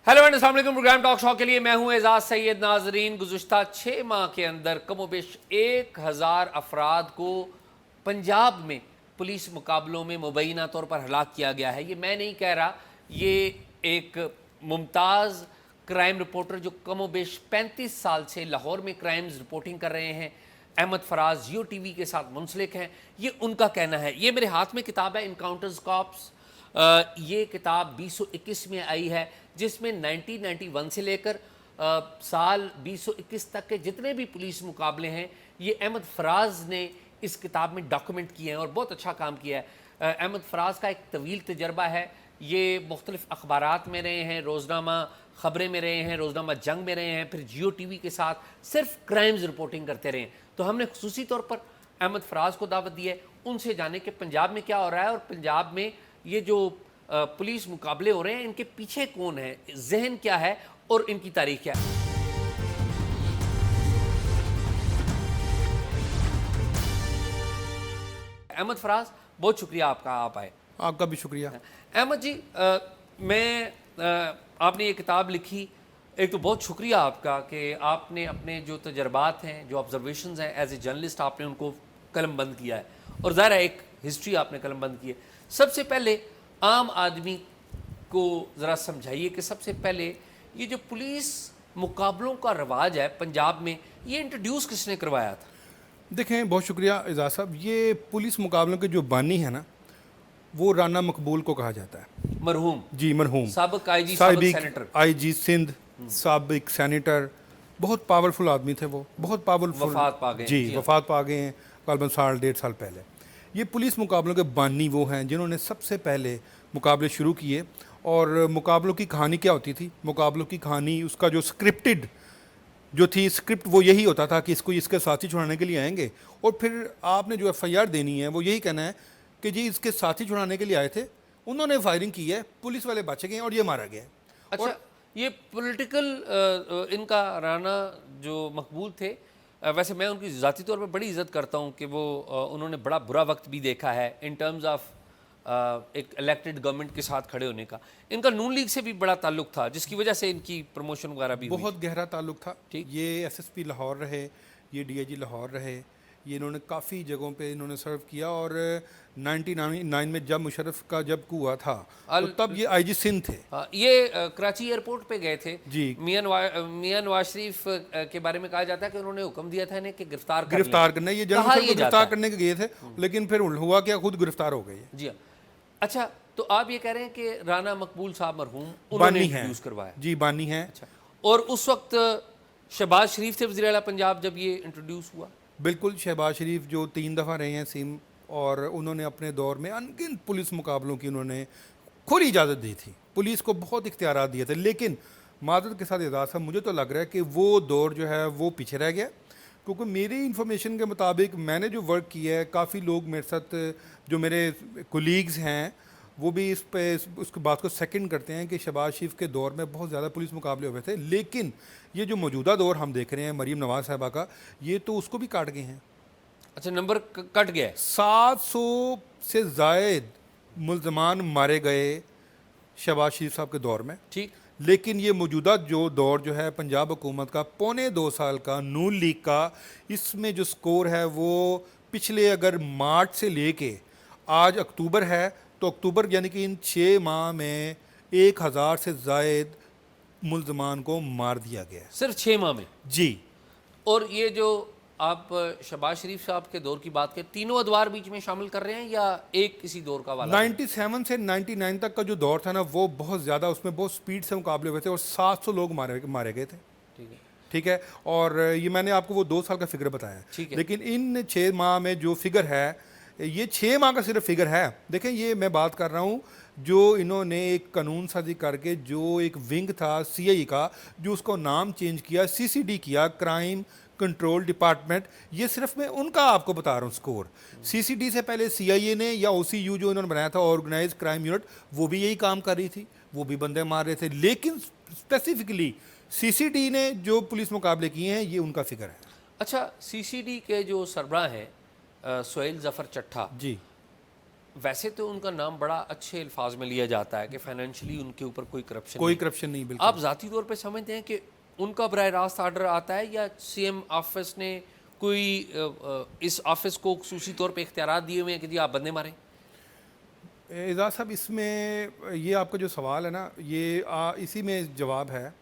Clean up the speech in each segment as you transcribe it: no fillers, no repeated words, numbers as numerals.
Hello and अस्सलाम वालेकुम। Programme talk show के लिए मैं हूं एजाज सैयद। नाजरीन, गुज़िश्ता 6 माह के अंदर कमोबेश 1000 अफराद को पंजाब में पुलिस मुकाबलों में मुबैना तौर पर हलाक किया गया है। ये मैं नहीं कह रहा, ये एक मुमताज़ क्राइम रिपोर्टर जो कमोबेश 35 साल से लाहौर में क्राइम्स रिपोर्टिंग कर रहे हैं, अहमद फराज, जियो टीवी के साथ मुंसलिक हैं, ये उनका कहना है। ये मेरे हाथ में किताब है इनकाउंटर्स कॉप्स। ये किताब 2021 में आई है, जिसमें 1991 से लेकर साल 2021 तक के जितने भी पुलिस मुकाबले हैं ये अहमद फराज ने इस किताब में डॉक्यूमेंट किए हैं और बहुत अच्छा काम किया है। अहमद फराज का एक तवील तजर्बा है। ये मुख्तलिफ अखबारात में रहे हैं, रोज़नामा ख़बरें में रहे हैं, रोज़नामा जंग में रहे हैं, फिर जियो टीवी के साथ सिर्फ क्राइम्स रिपोर्टिंग करते रहे हैं। तो हमने खुसूसी तौर पर अहमद फराज को दावत दी है, उनसे जाने कि पंजाब में क्या हो रहा है और पंजाब में ये जो पुलिस मुकाबले हो रहे हैं इनके पीछे कौन है, जहन क्या है और इनकी तारीख क्या है। अहमद फराज, बहुत शुक्रिया आपका, आप आए। आपका भी शुक्रिया। अहमद जी, आपने ये किताब लिखी, एक तो बहुत शुक्रिया आपका कि आपने अपने जो तजर्बात हैं, जो ऑब्जर्वेशंस हैं, एज ए जर्नलिस्ट आपने उनको कलमबंद किया है और ज़ाहिर है एक हिस्ट्री आपने कलमबंद की है। सबसे पहले आम आदमी को ज़रा समझाइए कि सबसे पहले ये जो पुलिस मुकाबलों का रवाज है पंजाब में, ये इंट्रोड्यूस किसने करवाया था? देखें, बहुत शुक्रिया एजाज साहब। ये पुलिस मुकाबलों के जो बानी है ना, वो राना मकबूल को कहा जाता है। मरहूम जी, मरहूम साबिक आईजी, साबिक सेनेटर, आईजी सिंध, साबिक सेनेटर, बहुत पावरफुल आदमी थे वो, बहुत पावरफुल। वफात पा गए। जी, वफात पा गए हैं करीबन साल 1.5 साल पहले। ये पुलिस मुकाबलों के बानी वो हैं जिन्होंने सबसे पहले मुकाबले शुरू किए। और मुकाबलों की कहानी क्या होती थी? मुकाबलों की कहानी, उसका जो स्क्रिप्टेड जो थी, स्क्रिप्ट वो यही होता था कि इसको इसके साथी छुड़ाने के लिए आएंगे और फिर आपने जो एफआईआर देनी है वो यही कहना है कि जी इसके साथी छुड़ाने के लिए आए थे, उन्होंने फायरिंग की है, पुलिस वाले बच गए और ये मारा गया है। अच्छा, ये पॉलिटिकल इनका राना जो मकबूल थे, वैसे मैं उनकी ज़ाती तौर पर बड़ी इज़्ज़त करता हूँ कि वो उन्होंने बड़ा बुरा वक्त भी देखा है इन टर्म्स ऑफ एक इलेक्टेड गवर्नमेंट के साथ खड़े होने का। इनका नून लीग से भी बड़ा ताल्लुक था, जिसकी वजह से इनकी प्रमोशन वगैरह भी बहुत गहरा ताल्लुक था। ठीक। ये एसएसपी लाहौर रहे, ये डीआईजी लाहौर रहे, ये इन्होंने काफ़ी जगहों पे इन्होंने सर्व किया। और 99 में जब मुशर्रफ का जब हुआ था तो तब ये आईजी सिंध थे। ये कराची एयरपोर्ट पे गए थे जी। मियां नवाज शरीफ के बारे में कहा जाता है कि उन्होंने हुक्म दिया था इन्हें कि गिरफ्तार करने, ये जनरल को गिरफ्तार करने के गए थे, लेकिन फिर हुआ क्या, खुद गिरफ्तार हो गए। जी हाँ। अच्छा, तो आप ये कह रहे हैं कि राना मकबूल साहब मरहूम उन्होंने इंट्रोड्यूस करवाया? जी, बानी हैं। अच्छा, और उस वक्त शहबाज शरीफ थे वज़ीर आला पंजाब जब ये इंट्रोड्यूस हुआ? बिल्कुल, शहबाज शरीफ जो 3 दफ़ा रहे हैं सीएम, और उन्होंने अपने दौर में अनगिनत पुलिस मुकाबलों की उन्होंने खुली इजाज़त दी थी, पुलिस को बहुत इख्तियारात दिए थे। लेकिन मादरत के साथ एजाज़ साहब, मुझे तो लग रहा है कि वो दौर जो है वो पीछे रह गया, क्योंकि मेरी इन्फॉर्मेशन के मुताबिक मैंने जो वर्क किया है, काफ़ी लोग मेरे साथ जो मेरे कोलीग्स हैं वो भी इस पे उसकी बात को सेकंड करते हैं कि शहबाज शरीफ के दौर में बहुत ज़्यादा पुलिस मुकाबले हुए थे। लेकिन ये जो मौजूदा दौर हम देख रहे हैं मरीम नवाज साहबा का, ये तो उसको भी काट गए हैं। अच्छा, नंबर कट गया है। 700 से ज़ायद मुल्ज़मान मारे गए शहबाज शरीफ साहब के दौर में। ठीक। लेकिन ये मौजूदा जो दौर जो है पंजाब हुकूमत का पौने 2 साल का नून लीग का, इसमें जो स्कोर है वो पिछले अगर मार्च से लेके आज अक्टूबर है, तो अक्टूबर यानी कि इन 6 माह में 1000 से ज़ायद मुल्ज़मान को मार दिया गया है, सिर्फ 6 माह में? जी। और ये जो आप शहबाज शरीफ साहब के दौर की बात करें, तीनों अदवार बीच में शामिल कर रहे हैं या एक किसी दौर का वाला? 97 से 99 तक का जो दौर था ना, वो बहुत ज़्यादा, उसमें बहुत स्पीड से मुकाबले हुए थे और 700 लोग मारे गए थे। ठीक है, ठीक है। और ये मैंने आपको वो 2 साल का फिगर बताया। ठीक है। लेकिन इन 6 माह में जो फिगर है, ये 6 माह का सिर्फ फिगर है। देखें, ये मैं बात कर रहा हूँ जो इन्होंने एक कानून साजी करके, जो एक विंग था सीआईए का, जो उसको नाम चेंज किया, सीसीडी किया, क्राइम कंट्रोल डिपार्टमेंट। ये सिर्फ मैं उनका आपको बता रहा हूँ स्कोर। सीसीडी से पहले सीआईए ने या ओसीयू जो इन्होंने बनाया था, ऑर्गेनाइज क्राइम यूनिट, वो भी यही काम कर रही थी, वो भी बंदे मार रहे थे। लेकिन स्पेसिफिकली सीसीडी ने जो पुलिस मुकाबले किए हैं, ये उनका फिगर है। अच्छा, सीसीडी के जो सरबराह हैं सोहेल जफर चट्ठा जी, वैसे तो उनका नाम बड़ा अच्छे अल्फाज में लिया जाता है कि फाइनेंशियली उनके ऊपर कोई करप्शन कोई नहीं। करप्शन नहीं, बिल्कुल। आप ज़ाती तौर पे समझते हैं कि उनका बराह रास्त आर्डर आता है या सीएम ऑफिस ने कोई इस ऑफिस को खुसूसी तौर पे इख्तियारात दिए हुए हैं कि जी आप बंदे मारें? एजाज साहब, इसमें ये आपका जो सवाल है ना, ये इसी में जवाब है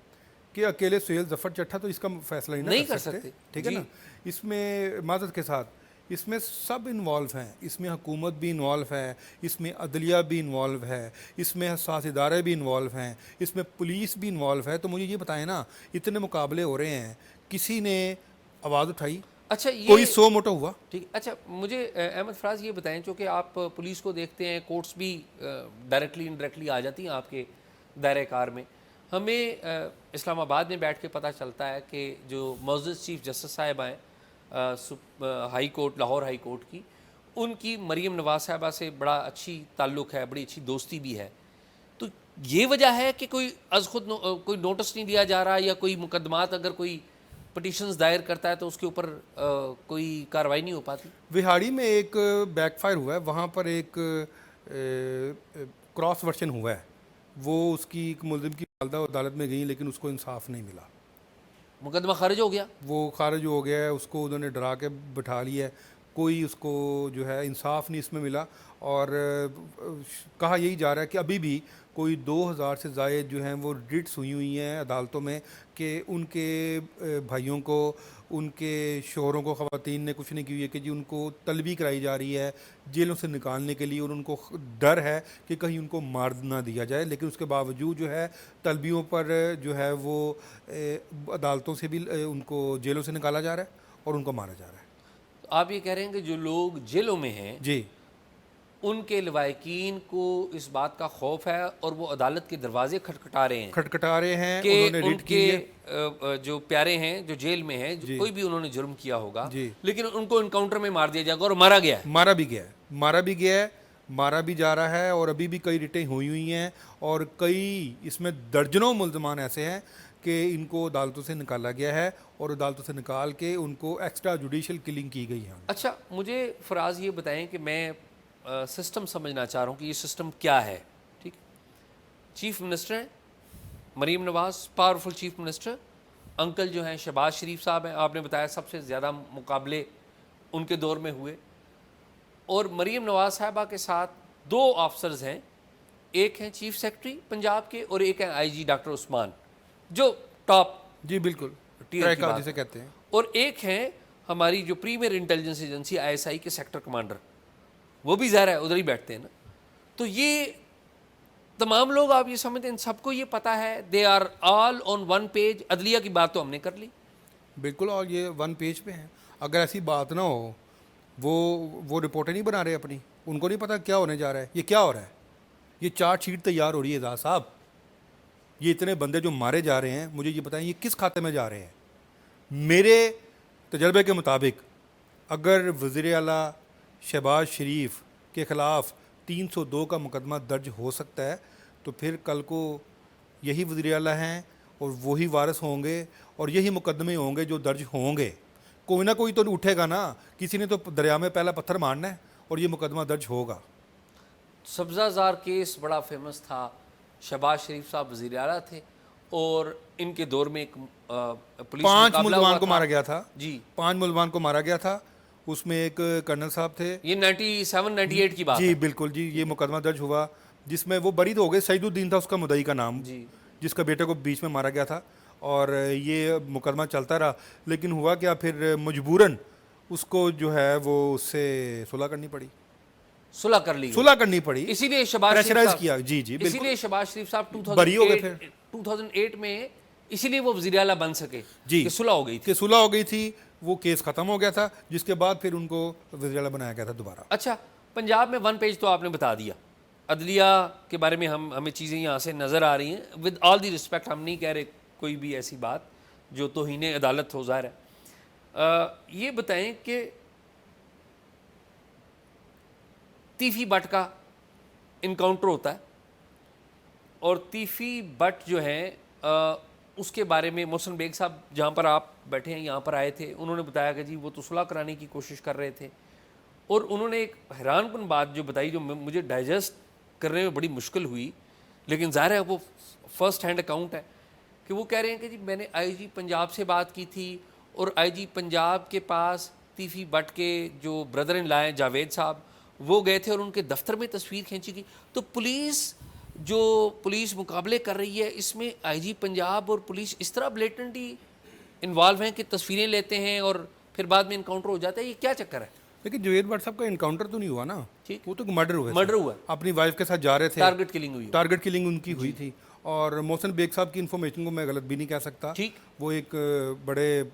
कि अकेले सुहेल जफर चट्टा तो इसका फैसला ही नहीं कर कर सकते, सकते। ठीक है जी। ना। इसमें माजरत के साथ इसमें सब इन्वॉल्व हैं, इसमें हुकूमत भी इन्वॉल्व है, इसमें अदलिया भी इन्वॉल्व है, इसमें हसास इदारे भी इन्वॉल्व हैं, इसमें पुलिस भी इन्वॉल्व है। तो मुझे ये बताएं ना, इतने मुकाबले हो रहे हैं, किसी ने आवाज़ उठाई? अच्छा, ये कोई सो मोटा हुआ? ठीक। अच्छा, मुझे अहमद फराज ये बताएं, चूँकि आप पुलिस को देखते हैं, कोर्ट्स भी डायरेक्टली इनडायरेक्टली आ जाती हैं आपके दायरे कार में। हमें इस्लामाबाद में बैठ के पता चलता है कि जो मौजूद चीफ जस्टिस साहिब आए high court, Lahore high court की, उनकी मरीम नवाज साहिबा से बड़ा अच्छी ताल्लुक़ है, बड़ी अच्छी दोस्ती भी है। तो ये वजह है कि कोई अज खुद कोई नोटिस नहीं दिया जा रहा, या कोई मुकदमात अगर कोई पटिशन्स दायर करता है तो उसके ऊपर कोई कार्रवाई नहीं हो पाती? विहाड़ी में एक बैकफायर हुआ है, वहाँ पर एक क्रॉस वर्जन हुआ है। वो उसकी एक मुलजिम की वालदा अदालत में गई, लेकिन उसको इंसाफ नहीं मिला। मुकदमा खारिज हो गया? वो खारिज हो गया है, उसको उन्होंने डरा के बिठा लिया है, कोई उसको जो है इंसाफ नहीं इसमें मिला। और कहा यही जा रहा है कि अभी भी कोई 2000 से ज़ायद जो हैं वो रिट्स हुई हैं अदालतों में कि उनके भाइयों को, उनके शोहरों को, ख़वातीन ने कुछ नहीं की हुई है कि जी उनको तलबी कराई जा रही है जेलों से निकालने के लिए, और उनको डर है कि कहीं उनको मार ना दिया जाए। लेकिन उसके बावजूद जो है तलबियों पर जो है वो अदालतों से भी उनको जेलों से निकाला जा रहा है और उनको मारा जा रहा है। तो आप ये कह रहे हैं कि जो लोग जेलों में हैं जी, उनके लवाकिन को इस बात का खौफ है और वो अदालत के दरवाजे खटखटा रहे हैं खटखटा रहे हैं, कि उन्होंने रिट की उनके है। जो प्यारे हैं जो जेल में हैं, जी। कोई भी उन्होंने जुर्म किया होगा, जी। लेकिन उनको इनकाउंटर में मार दिया जाएगा, और मारा गया है। मारा भी गया है, मारा भी गया है, मारा भी जा रहा है, और अभी भी कई रिटें हुई हुई हैं, और कई इसमें दर्जनों मुल्ज़मान ऐसे हैं कि इनको अदालतों से निकाला गया है, और अदालतों से निकाल के उनको एक्स्ट्रा जुडिशल किलिंग की गई है। अच्छा, मुझे फराज ये बताएं कि मैं सिस्टम समझना चाह रहा हूँ कि ये सिस्टम क्या है। ठीक, चीफ मिनिस्टर हैं Maryam Nawaz, powerful chief minister. Uncle जो हैं शहबाज शरीफ साहब हैं, आपने बताया सबसे ज़्यादा मुकाबले उनके दौर में हुए। और मरीम नवाज साहबा के साथ दो ऑफिसर्स हैं, एक हैं चीफ सेक्रेटरी पंजाब के और एक हैं आईजी डॉक्टर उस्मान, जो टॉप जी बिल्कुल, टीयर की ट्रैका बात जिसे है। कहते हैं। और एक हैं हमारी जो प्रीमियर इंटेलिजेंस एजेंसी आईएसआई के सेक्टर कमांडर, वो भी ज़ाहिर है उधर ही बैठते हैं ना। तो ये तमाम लोग, आप ये समझते हैं, इन सबको ये पता है, they are all on one page. अदलिया की बात तो हमने कर ली, बिल्कुल, और ये वन पेज पे हैं। अगर ऐसी बात ना हो, वो रिपोर्टें नहीं बना रहे अपनी, उनको नहीं पता क्या होने जा रहा है। ये क्या हो रहा है? ये चार्जशीट तैयार हो रही है एजाज साहब, ये इतने बंदे जो मारे जा रहे हैं, मुझे ये बताएं ये किस खाते में जा रहे हैं? मेरे तजर्बे के मुताबिक अगर वज़ीर आला शहबाज शरीफ के ख़िलाफ़ 302 का मुकदमा दर्ज हो सकता है, तो फिर कल को यही वज़ीर आला हैं और वही वारिस होंगे, और यही मुकदमे होंगे जो दर्ज होंगे। कोई ना कोई तो उठेगा ना, किसी ने तो दरिया में पहला पत्थर मारना है, और ये मुकदमा दर्ज होगा। सब्ज़ाज़ार केस बड़ा फेमस था। शहबाज शरीफ साहब वज़ीर आला थे और इनके दौर में एक पुलिस 5 मुकाबला मुल्ज़मान हुआ को था। मारा गया था। जी, 5 मुल्ज़मान को मारा गया था, उसमें एक कर्नल साहब थे। ये 97-98 की बात जी है। बिल्कुल जी, ये मुकदमा दर्ज हुआ जिसमें वो बरी तो हो गए, सईदुद्दीन था उसका मुद्दई का नाम, जी। जिसका बेटे को बीच में मारा गया था, और ये मुकदमा चलता रहा। लेकिन हुआ क्या, फिर मजबूरन उसको जो है वो उससे सुलह करनी पड़ी, सुलह कर ली गई। सुलह करनी पड़ी, इसीलिए शहबाज शरीफ प्रेशराइज साहब, किया। जी जी बिल्कुल, इसीलिए शहबाज शरीफ साहब बरी हो गए फिर। 2008 में, इसीलिए वो वज़ीर आला बन सके जी, कि सुलह हो गई थी। कि सुलह हो गई थी, वो केस ख़त्म हो गया था, जिसके बाद फिर उनको वज़ीर आला बनाया गया था दोबारा। अच्छा, पंजाब में वन पेज तो आपने बता दिया। अदलिया के बारे में हमें चीज़ें यहाँ से नज़र आ रही हैं। विद ऑल दी रिस्पेक्ट, हम नहीं कह रहे कोई भी ऐसी बात जो तौहीन अदालत हो, ज़ाहिर है। ये बताएं कि तीफ़ी बट का इनकाउंटर होता है, और तीफ़ी बट जो हैं उसके बारे में मोहसिन बेग साहब, जहाँ पर आप बैठे हैं, यहाँ पर आए थे, उन्होंने बताया कि जी वो तो सुलह कराने की कोशिश कर रहे थे, और उन्होंने एक हैरानकुन बात जो बताई, जो मुझे डाइजेस्ट करने में बड़ी मुश्किल हुई, लेकिन ज़ाहिर है वो फर्स्ट हैंड अकाउंट है, कि वो कह रहे हैं कि जी मैंने आईजी पंजाब से बात की थी और आईजी पंजाब के पास तीफी भट्ट के जो ब्रदर इन लॉ हैं जावेद साहब, वो गए थे और उनके दफ्तर में तस्वीर खींची गई। तो पुलिस मुकाबले कर रही है, इसमें आईजी पंजाब और पुलिस इस तरह ब्लेटेंटली इन्वॉल्व हैं कि तस्वीरें लेते हैं और फिर बाद में इनकाउंटर हो जाता है। ये क्या चक्कर है? लेकिन जावेद भट्ट साहब का इनकाउंटर तो नहीं हुआ ना, ठीक। वो तो मर्डर हुआ, मर्डर हुआ, अपनी वाइफ के साथ जा रहे थे, टारगेट किलिंग हुई। टारगेट किलिंग उनकी हुई थी। और मोहसिन बेग साहब की इन्फॉर्मेशन को मैं गलत भी नहीं कह सकता, ठीक। वो एक बड़े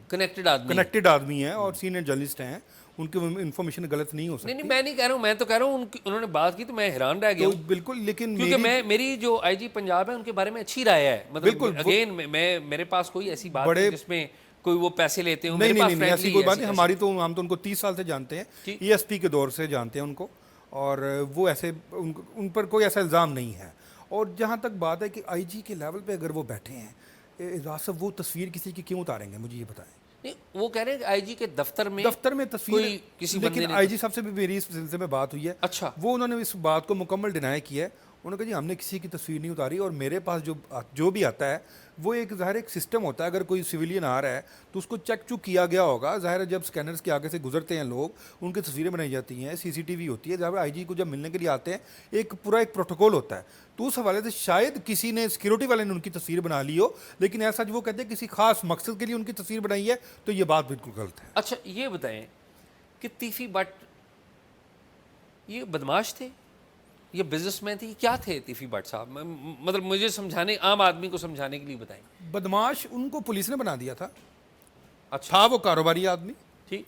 कनेक्टेड आदमी हैं और सीनियर जर्नलिस्ट हैं, उनकी इन्फॉर्मेशन गलत नहीं हो सकती। नहीं, मैं नहीं कह रहा हूँ, मैं तो कह रहा हूँ उन्होंने बात की तो मैं हैरान रह गया तो बिल्कुल, लेकिन क्योंकि मेरी जो आईजी पंजाब है उनके बारे में अच्छी राय है। मतलब अगेन मेरे पास कोई ऐसी बात नहीं जिसमें कोई वो पैसे लेते हो। नहीं, ऐसी कोई बात नहीं। हमारी तो हम तो उनको 30 साल से जानते हैं, ESP के दौर से जानते हैं उनको, और वो ऐसे उन पर कोई ऐसा इल्ज़ाम नहीं है। और जहाँ तक बात है कि आईजी के लेवल पे अगर वो बैठे हैं, एजाज साहब वो तस्वीर किसी की क्यों उतारेंगे, मुझे ये बताएं। नहीं, वो कह रहे हैं कि आईजी के दफ्तर में तस्वीर किसी लेकिन आईजी साहब से भी मेरी इस सिलसिले में बात हुई है। अच्छा। वो उन्होंने इस बात को मुकम्मल डिनाई किया है। उन्होंने कहा जी हमने किसी की तस्वीर नहीं उतारी, और मेरे पास जो भी आता है वो एक ज़ाहिर एक सिस्टम होता है। अगर कोई सिविलियन आ रहा है तो उसको चेक चुक किया गया होगा। ज़ाहिर है जब स्कैनर्स के आगे से गुजरते हैं लोग, उनकी तस्वीरें बनाई जाती हैं, CCTV होती है। जब आईजी को जब मिलने के लिए आते हैं, एक पूरा एक प्रोटोकॉल होता है। तो उस हवाले से शायद किसी ने, सिक्योरिटी वाले ने उनकी तस्वीर बना ली हो, लेकिन ऐसा जो वो कहते हैं किसी खास मकसद के लिए उनकी तस्वीर बनाई है, तो ये बात बिल्कुल गलत है। अच्छा, ये बताएं कि तीफी भट्ट ये बदमाश थे, ये बिजनेसमैन थे, क्या थे तीफी भट्ट साहब? मतलब मुझे समझाने, आम आदमी को समझाने के लिए बताएं। बदमाश उनको पुलिस ने बना दिया था। अच्छा। था वो कारोबारी आदमी, ठीक।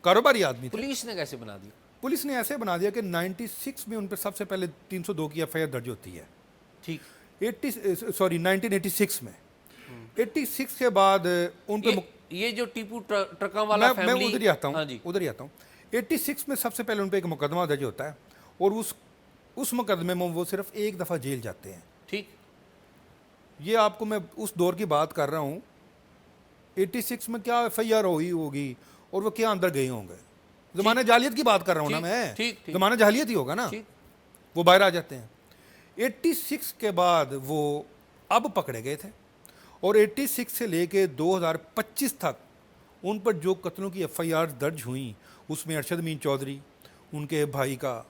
कारोबारी आदमी था। पुलिस ने कैसे बना दिया? पुलिस ने ऐसे बना दिया कि 96 में उन पर सबसे पहले 302 की FIR दर्ज होती है। ठीक। 1986 में 86 के बाद उन पर ये जो टीपू ट्रकों वाला मैं उधर ही आता हूँ। हाँ जी। उधर ही आता हूँ। 86 में सबसे पहले उन पर एक मुकदमा दर्ज होता है, और उस मुकदमे में वो सिर्फ एक दफ़ा जेल जाते हैं। ठीक। ये आपको मैं उस दौर की बात कर रहा हूँ। 86 में क्या FIR हुई होगी और वो क्या अंदर गए होंगे। ज़माने जालियत की बात कर रहा हूँ ना मैं। ठीक। ज़माने जालियत ही होगा ना, वो बाहर आ जाते हैं। 86 के बाद वो अब पकड़े गए थे, और 86 से लेके 2025 तक उन पर जो कत्लों की FIR दर्ज हुई, उसमें अरशद मीन चौधरी, उनके भाई का,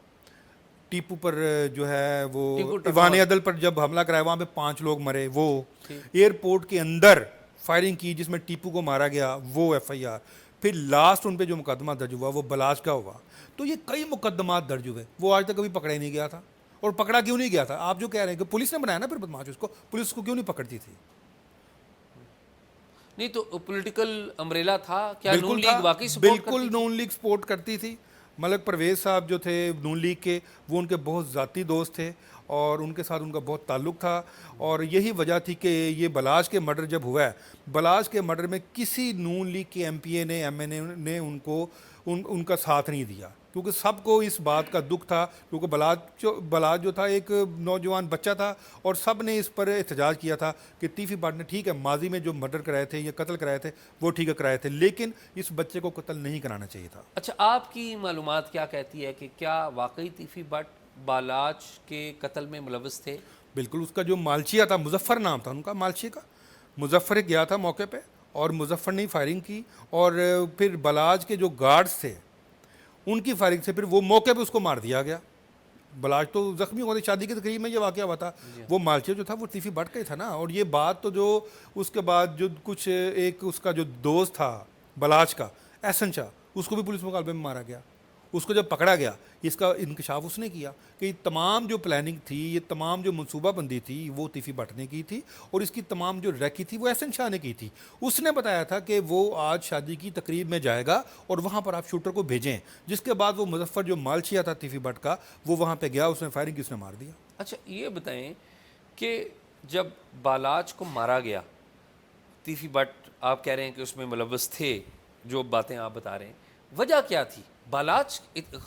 टीपू पर जो है वो ईवान अदल पर जब हमला कराया वहाँ पे 5 लोग मरे, वो एयरपोर्ट के अंदर फायरिंग की जिसमें टीपू को मारा गया, वो FIR, फिर लास्ट उन पे जो मुकदमा दर्ज हुआ वो बलाज का हुआ। तो ये कई मुकदमा दर्ज हुए, वो आज तक कभी पकड़ा ही नहीं गया था। और पकड़ा क्यों नहीं गया था? आप जो कह रहे हैं कि पुलिस ने बनाया ना फिर बदमाश, उसको पुलिस को क्यों नहीं पकड़ती थी? नहीं तो पॉलिटिकल अम्ब्रेला था क्या? नून लीग वाकई बिल्कुल नून लीग सपोर्ट करती थी। मलक परवेज़ साहब जो थे नून लीग के, वो उनके बहुत ज़ाती दोस्त थे और उनके साथ उनका बहुत ताल्लुक़ था। और यही वजह थी कि ये बलाज के मर्डर जब हुआ है, बलाज के मर्डर में किसी नून लीग के MPA ने, MNA ने उनका साथ नहीं दिया, क्योंकि सबको इस बात का दुख था। क्योंकि बलाज जो था एक नौजवान बच्चा था, और सब ने इस पर एहतजाज किया था कि तीफी भट्ट ने ठीक है माजी में जो मर्डर कराए थे या कत्ल कराए थे वो ठीक है कराए थे, लेकिन इस बच्चे को कत्ल नहीं कराना चाहिए था। अच्छा, आपकी मालूमात क्या कहती है कि क्या वाकई तीफी भट्ट बालाज के कत्ल में मुलव्वस थे? बिल्कुल। उसका जो मालचिया था, मुजफ्फर नाम था उनका मालची का, मुजफ्फर गया था मौके पे और मुजफ्फर ने फायरिंग की, और फिर बलाज के जो गार्ड्स थे उनकी फायरिंग से फिर वो मौके पे उसको मार दिया गया। बलाज तो जख्मी हुआ था, शादी के तकरीब में ये वाक़या हुआ था। वो मालचिया जो था वो तीफी भट्ट का ही था ना। और ये बात तो जो उसके बाद जो कुछ एक उसका जो दोस्त था बलाज का, एहसन शाह, उसको भी पुलिस मुकाबले में मारा गया। उसको जब पकड़ा गया, इसका इंकशाफ उसने किया कि तमाम जो प्लानिंग थी, ये तमाम जो मनसूबाबंदी थी, वो तीफी भट्ट ने की थी, और इसकी तमाम जो रैकी थी वो एहसन शाह ने की थी। उसने बताया था कि वो आज शादी की तकरीब में जाएगा और वहाँ पर आप शूटर को भेजें, जिसके बाद वो मुजफ्फर जो मालचिया था तीफी भट्ट का, वो वहाँ पर गया, उसने फायरिंग की, उसने मार दिया। अच्छा, ये बताएं कि जब बालाज को मारा गया, तीफी भट्ट आप कह रहे हैं कि उसमें मुलव्वस थे, जो बातें आप बता रहे हैं, वजह क्या थी? बालाज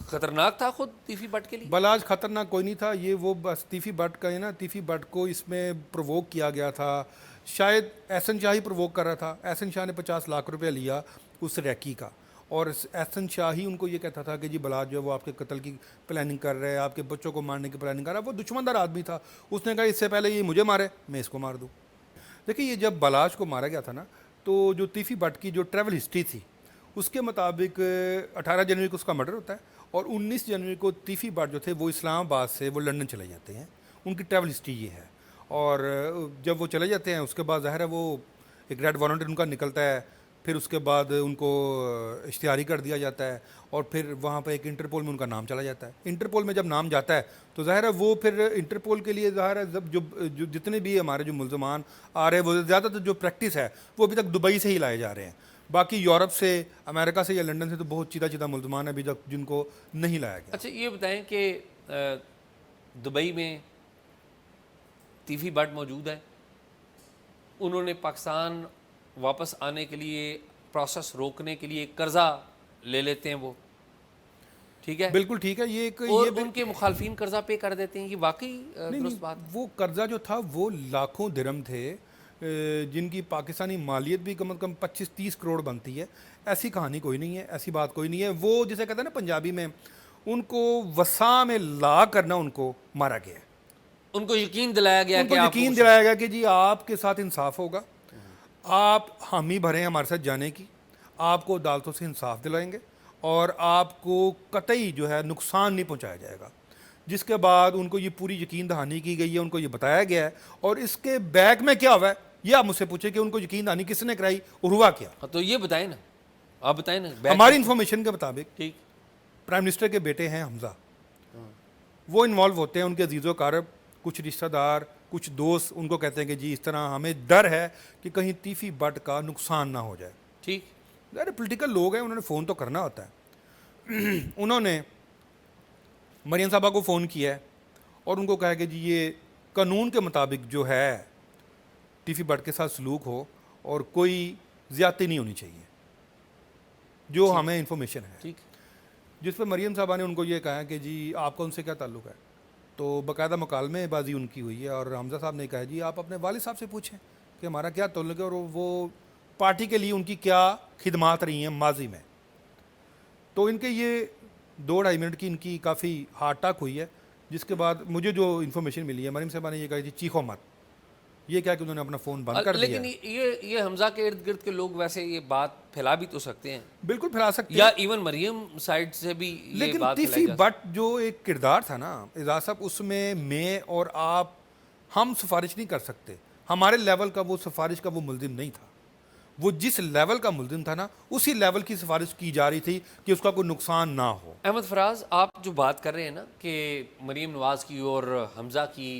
खतरनाक था खुद तीफी भट्ट के लिए? बालाज खतरनाक कोई नहीं था, ये वो बस तीफी भट्ट का है ना, तीफी भट्ट को इसमें प्रोवोक किया गया था। शायद एहसन शाह ही प्रोवोक कर रहा था। एहसन शाह ने 50 लाख रुपया लिया उस रैकी का, और एहसन शाह ही उनको ये कहता था कि जी बलाज जो है वो आपके कत्ल की प्लानिंग कर रहा है, आपके बच्चों को मारने की प्लानिंग कर रहा है। वो दुश्मनदार आदमी था, उसने कहा इससे पहले ये मुझे मारे मैं इसको मार दूँ। देखिए, ये जब बलाज को मारा गया था ना, तो जो तीफी भट्ट की जो ट्रैवल हिस्ट्री थी उसके मुताबिक 18 जनवरी को उसका मर्डर होता है और 19 जनवरी को तीफी भट्ट जो थे वो इस्लामाबाद से वो लंदन चले जाते हैं। उनकी ट्रैवल हिस्ट्री ये है। और जब वो चले जाते हैं उसके बाद ज़ाहिर है वो एक रेड वारंट उनका निकलता है, फिर उसके बाद उनको इश्तिहारी कर दिया जाता है और फिर वहाँ पर एक इंटरपोल में उनका नाम चला जाता है। इंटरपोल में जब नाम जाता है तो ज़ाहिर है वो फिर इंटरपोल के लिए ज़ाहिर है जब जो जितने भी हमारे जो मुल्ज़मान आ रहे हैं वो ज़्यादातर जो प्रैक्टिस है वो अभी तक दुबई से ही लाए जा रहे हैं। बाकी यूरोप से, अमेरिका से या लंदन से तो बहुत सीधा सीधा मुल्ज़मान है अभी तक जिनको नहीं लाया गया। अच्छा, ये बताएं कि दुबई में तीफी भट्ट मौजूद है, उन्होंने पाकिस्तान वापस आने के लिए प्रोसेस रोकने के लिए कर्जा ले लेते हैं वो, ठीक है? बिल्कुल ठीक है। ये एक और ये उनके मुखालफिन कर्जा पे कर देते हैं, ये वाकई दुरुस्त बात है? वो कर्जा जो था वो लाखों दिरहम थे, जिनकी पाकिस्तानी मालियत भी कम से कम 25-30 करोड़ बनती है। ऐसी कहानी कोई नहीं है, ऐसी बात कोई नहीं है। वो जिसे कहते हैं ना पंजाबी में, उनको वसा में ला करना उनको मारा गया है। उनको यकीन दिलाया गया उनको कि यकीन दिलाया गया कि जी आपके साथ इंसाफ होगा, आप हामी भरे हैं हमारे साथ जाने की, आपको अदालतों से इंसाफ दिलाएंगे और आपको कतई जो है नुकसान नहीं पहुंचाया जाएगा। जिसके बाद उनको ये पूरी यकीन दहानी की गई है, उनको ये बताया गया है। और इसके बैक में क्या हुआ है ये आप मुझसे पूछे कि उनको यकीन दहानी किसने कराई और हुआ क्या। हाँ, तो ये बताएं ना, आप बताएं ना। हमारी इंफॉर्मेशन के मुताबिक ठीक, प्राइम मिनिस्टर के बेटे हैं हमजा, वो इन्वॉल्व होते हैं। उनके अजीज़ो कारब, कुछ रिश्तेदार, कुछ दोस्त उनको कहते हैं कि जी इस तरह हमें डर है कि कहीं तीफी भट्ट का नुकसान ना हो जाए। ठीक, अरे पोलिटिकल लोग हैं, उन्होंने फ़ोन तो करना होता है। उन्होंने मरियम साहबा को फ़ोन किया है और उनको कहा कि जी ये कानून के मुताबिक जो है तीफी भट्ट के साथ सलूक हो और कोई ज़्यादती नहीं होनी चाहिए, जो हमें इंफॉर्मेशन है। ठीक। जिस पर मरियम साहबा ने उनको ये कहा कि जी आपका उनसे क्या ताल्लुक़ है, तो बाकायदा मुकालमेबाजी उनकी हुई है। और हमजा साहब ने कहा जी आप अपने वालिद साहब से पूछें कि हमारा क्या ताल्लुक़ है और वो पार्टी के लिए उनकी क्या खिदमात रही हैं माजी में। तो इनके ये 2-2.5 मिनट की इनकी काफ़ी हार्ड टॉक हुई है, जिसके बाद मुझे जो इन्फॉर्मेशन मिली है, मरियम साहबा ने ये कहा जी चीखो मत, ये क्या कि उन्होंने अपना फ़ोन बंद कर दिया। लेकिन ये हमजा के इर्द गिर्द के लोग वैसे ये बात फैला भी तो सकते हैं, बिल्कुल फैला सकते हैं, या इवन मरियम साइड से भी ये लेकिन बात तीफी भट्ट जो एक किरदार था ना एजाज साहब, उसमें मैं और आप हम सिफारिश नहीं कर सकते। हमारे लेवल का वो सिफारिश का वो मुल्जिम नहीं था। वो जिस लेवल का मुल्जिम था ना उसी लेवल की सिफारिश की जा रही थी कि उसका कोई नुकसान ना हो। अहमद फराज, आप जो बात कर रहे हैं ना कि मरियम नवाज़ की और हमजा की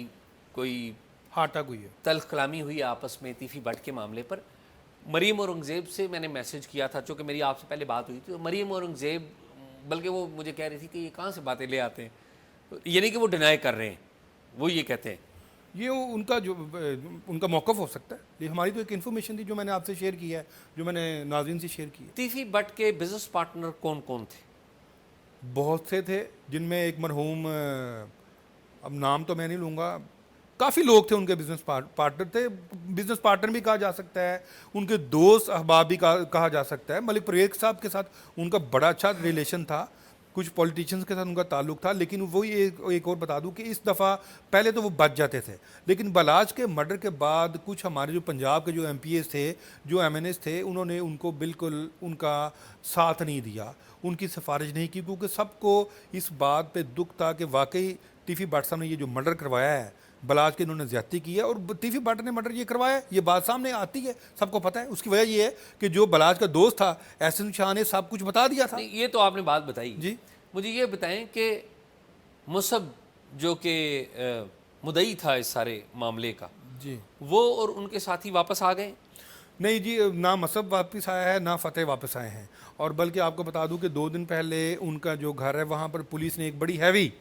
कोई हार्ट अटैक हुई है, तल्ख कलामी हुई आपस में तीफी भट्ट के मामले पर, मरियम औरंगज़ेब से मैंने मैसेज किया था, चूँकि मेरी आपसे पहले बात हुई थी। तो मरियम औरंगज़ेब, बल्कि वो मुझे कह रही थी कि ये कहाँ से बातें ले आते हैं, यानी कि वो डिनाई कर रहे हैं, वो ये कहते हैं। ये उनका जो उनका मौक़िफ़ हो सकता है। ये हमारी तो एक इन्फॉर्मेशन थी जो मैंने आपसे शेयर की है, जो मैंने नाज़रीन से शेयर की है। तीफी भट्ट के बिजनेस पार्टनर कौन कौन थे? बहुत से थे, जिनमें एक मरहूम, अब नाम तो मैं नहीं लूँगा, काफ़ी लोग थे उनके बिजनेस पार्टनर थे। बिजनेस पार्टनर भी कहा जा सकता है, उनके दोस्त अहबाब भी कहा जा सकता है। मलिक परवेज़ साहब के साथ उनका बड़ा अच्छा रिलेशन था, कुछ पॉलिटिशियंस के साथ उनका ताल्लुक था। लेकिन वही एक और बता दूं कि इस दफ़ा पहले तो वो बच जाते थे, लेकिन बलाज के मर्डर के बाद कुछ हमारे जो पंजाब के जो MPs थे, जो MNAs थे, उन्होंने उनको बिल्कुल उनका साथ नहीं दिया, उनकी सिफारिश नहीं की, क्योंकि सबको इस बात पे दुख था कि वाकई तीफी भट्ट साहब ने ये जो मर्डर करवाया है, बलाज के इन्होंने ज्यादती की है और तीफी भट्ट ने मर्डर ये करवाया है, ये बात सामने आती है, सबको पता है। उसकी वजह ये है कि जो बलाज का दोस्त था एहसन शाह ने सब कुछ बता दिया था। नहीं, ये तो आपने बात बताई जी। मुझे ये बताएं कि मुसब जो कि मुदई था इस सारे मामले का, जी, वो और उनके साथी वापस आ गए? नहीं जी, ना मसब वापस आया है ना फतेह वापस आए हैं। और बल्कि आपको बता दूं कि 2 दिन पहले उनका जो घर है वहाँ पर पुलिस ने एक बड़ी हैवी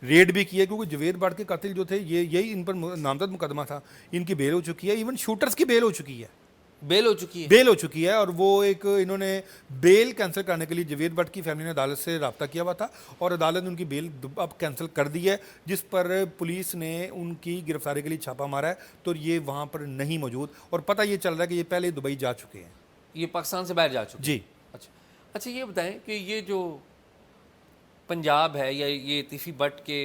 रेड भी की है, क्योंकि जवेद भट्ट के कातिल जो थे यही इन पर नामजद मुकदमा था। इनकी बेल हो चुकी है, इवन शूटर्स की बेल हो चुकी है, बेल हो चुकी है। बेल हो चुकी है। और वो एक इन्होंने बेल कैंसिल करने के लिए जवेद भट्ट की फैमिली ने अदालत से रब्ता किया हुआ था और अदालत ने उनकी बेल अब कैंसिल कर दी है, जिस पर पुलिस ने उनकी गिरफ्तारी के लिए छापा मारा है। तो ये वहाँ पर नहीं मौजूद, और पता ये चल रहा है कि ये पहले दुबई जा चुके हैं। ये पाकिस्तान से बाहर जा चुके जी। हैं। अच्छा, अच्छा ये बताएं कि ये जो पंजाब है या ये तीफी बट के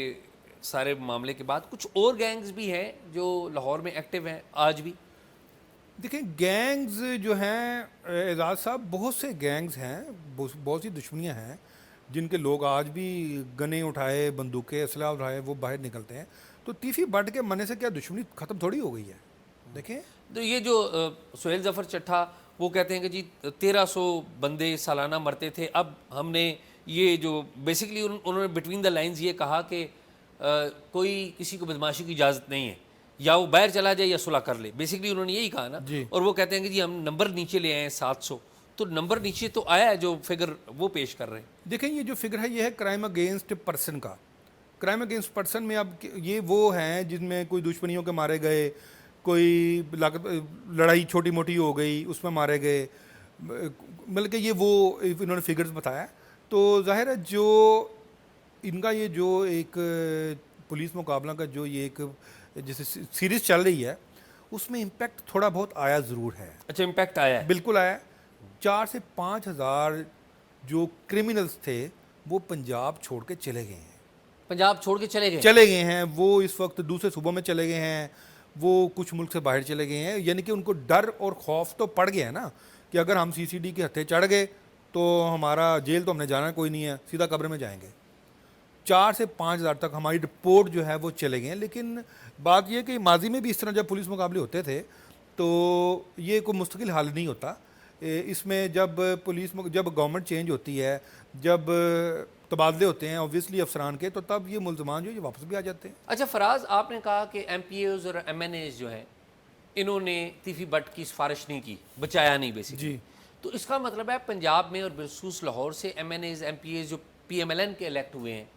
सारे मामले के बाद कुछ और गैंग्स भी हैं जो लाहौर में एक्टिव हैं आज भी? देखिए, गैंग्स जो हैं एजाज साहब, बहुत से गैंग्स हैं, बहुत सी दुश्मनियां हैं जिनके लोग आज भी गने उठाए, बंदूकें, असला उठाए वो बाहर निकलते हैं। तो तीफी बट के मरने से क्या दुश्मनी ख़त्म थोड़ी हो गई है? देखें, तो ये जो सुहेल जफर चट्ठा वो कहते हैं कि जी 1300 बंदे सालाना मरते थे, अब हमने ये जो बेसिकली उन्होंने बिटवीन द लाइंस ये कहा कि कोई किसी को बदमाशी की इजाज़त नहीं है, या वो बाहर चला जाए या सुलह कर ले, बेसिकली उन्होंने यही कहा ना। जी। और वो कहते हैं कि जी हम नंबर नीचे ले आए हैं 700, तो नंबर नीचे तो आया है जो फिगर वो पेश कर रहे हैं। देखें, ये जो फिगर है ये है क्राइम अगेंस्ट पर्सन का। क्राइम अगेंस्ट पर्सन में अब ये वो हैं जिनमें कोई दुश्मनियों के मारे गए, कोई लड़ाई छोटी मोटी हो गई उसमें मारे गए, मतलब कि ये वो इन्होंने फिगर्स बताया। तो जाहिर है जो इनका ये जो एक पुलिस मुकाबला का जो ये एक जैसे सीरीज़ चल रही है उसमें इम्पैक्ट थोड़ा बहुत आया ज़रूर है। अच्छा, इम्पैक्ट आया है? बिल्कुल आया है। 4 से 5 हज़ार जो क्रिमिनल्स थे वो पंजाब छोड़ के चले गए हैं। पंजाब छोड़ के चले गए हैं वो इस वक्त दूसरे सूबों में चले गए हैं, वो कुछ मुल्क से बाहर चले गए हैं। यानी कि उनको डर और खौफ तो पड़ गया है ना कि अगर हम CCD के हत्थे चढ़ गए तो हमारा जेल तो हमने जाना कोई नहीं है, सीधा कब्र में जाएंगे। 4 से 5 हज़ार तक हमारी रिपोर्ट जो है वो चले गए हैं। लेकिन बात यह कि माजी में भी इस तरह जब पुलिस मुकाबले होते थे तो ये कोई मुस्तकिल हाल नहीं होता। इसमें जब जब गवर्नमेंट चेंज होती है, जब तबादले होते हैं ऑब्वियसली अफसरान के, तो तब ये मुल्ज़मान जो ये वापस भी आ जाते हैं। अच्छा फराज, आपने कहा कि MPAs और MNAs जो हैं इन्होंने तीफी बट की सिफारिश नहीं की, बचाया नहीं बेसिकली जी। तो इसका मतलब है पंजाब में और बिलखसूस लाहौर से MNAs MPAs जो PMLN के इलेक्ट हुए हैं